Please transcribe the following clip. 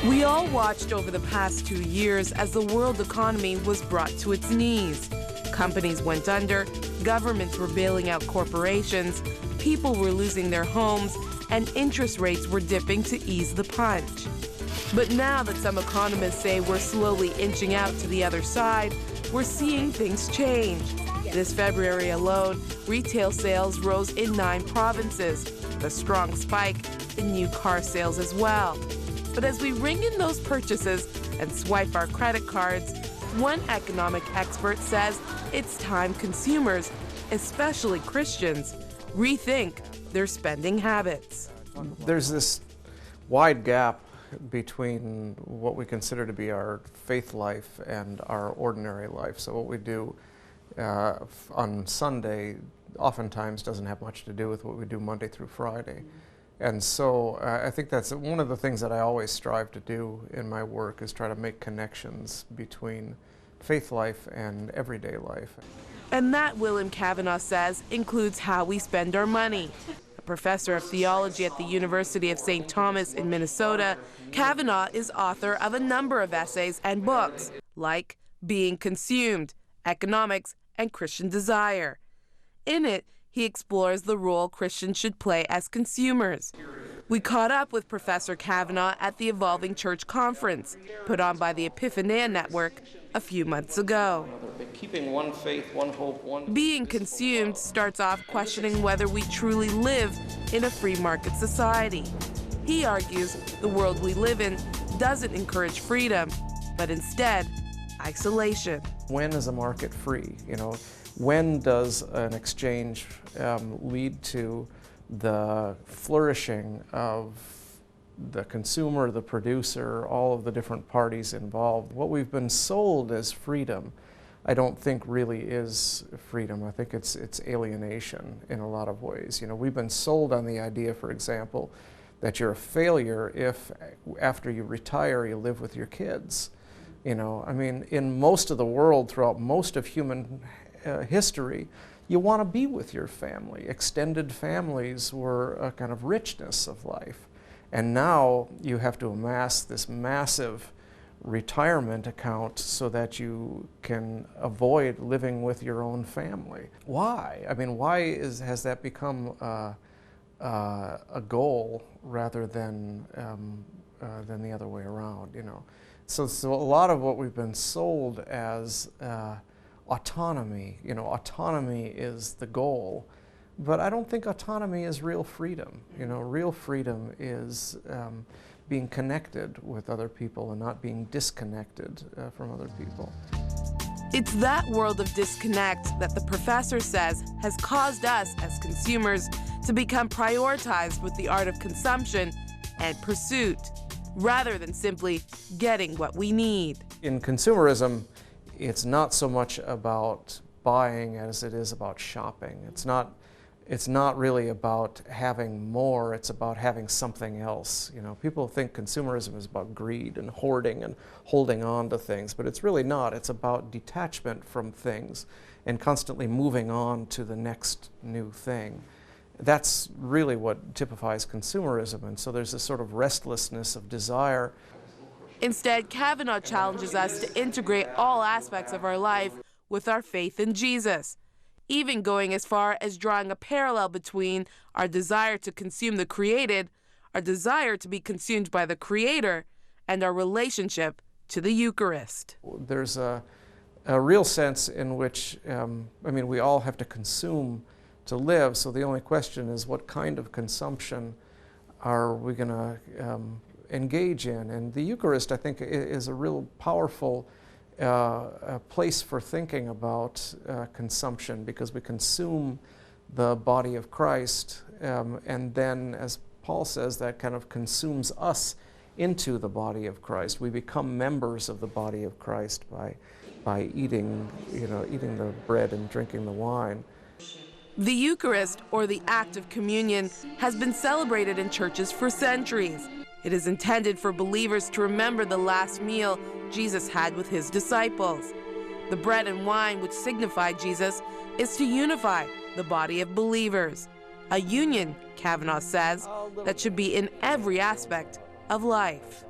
We all watched over the past 2 years as the world economy was brought to its knees. Companies went under, governments were bailing out corporations, people were losing their homes, and interest rates were dipping to ease the punch. But now that some economists say we're slowly inching out to the other side, we're seeing things change. This February alone, retail sales rose in 9 provinces, with a strong spike in new car sales as well. But as we ring in those purchases and swipe our credit cards, one economic expert says it's time consumers, especially Christians, rethink their spending habits. There's this wide gap between what we consider to be our faith life and our ordinary life. So what we do on Sunday oftentimes doesn't have much to do with what we do Monday through Friday. And so I think that's one of the things that I always strive to do in my work, is try to make connections between faith life and everyday life. And that, William Cavanaugh says, includes how we spend our money. A professor of theology at the University of St. Thomas in Minnesota, Cavanaugh is author of a number of essays and books, like Being Consumed, Economics, and Christian Desire. In it, he explores the role Christians should play as consumers. We caught up with Professor Cavanaugh at the Evolving Church Conference, put on by the Epiphania Network a few months ago. Keeping one faith, one hope, one... Being Consumed starts off questioning whether we truly live in a free market society. He argues the world we live in doesn't encourage freedom, but instead, isolation. When is a market free? When does an exchange lead to the flourishing of the consumer, the producer, all of the different parties involved? What we've been sold as freedom, I don't think really is freedom. I think it's alienation in a lot of ways. We've been sold on the idea, for example, that you're a failure if after you retire you live with your kids. In most of the world, throughout most of human history, you want to be with your family. Extended families were a kind of richness of life. And now you have to amass this massive retirement account so that you can avoid living with your own family. Why? Why has that become a goal rather than the other way around? So a lot of what we've been sold as autonomy, autonomy is the goal, but I don't think autonomy is real freedom. Real freedom is being connected with other people and not being disconnected from other people. It's that world of disconnect that the professor says has caused us as consumers to become prioritized with the art of consumption and pursuit, rather than simply getting what we need. In consumerism, it's not so much about buying as it is about shopping. It's not really about having more, it's about having something else. People think consumerism is about greed and hoarding and holding on to things, but it's really not. It's about detachment from things and constantly moving on to the next new thing. That's really what typifies consumerism, and so there's this sort of restlessness of desire. Instead, Cavanaugh challenges us to integrate all aspects of our life with our faith in Jesus, even going as far as drawing a parallel between our desire to consume the created, our desire to be consumed by the Creator, and our relationship to the Eucharist. There's a real sense in which, we all have to consume to live, so the only question is what kind of consumption are we going to engage in? And the Eucharist, I think, is a real powerful place for thinking about consumption, because we consume the body of Christ, and then, as Paul says, that kind of consumes us into the body of Christ. We become members of the body of Christ by eating the bread and drinking the wine. The Eucharist, or the act of communion, has been celebrated in churches for centuries. It is intended for believers to remember the last meal Jesus had with his disciples. The bread and wine, which signify Jesus, is to unify the body of believers. A union, Cavanaugh says, that should be in every aspect of life.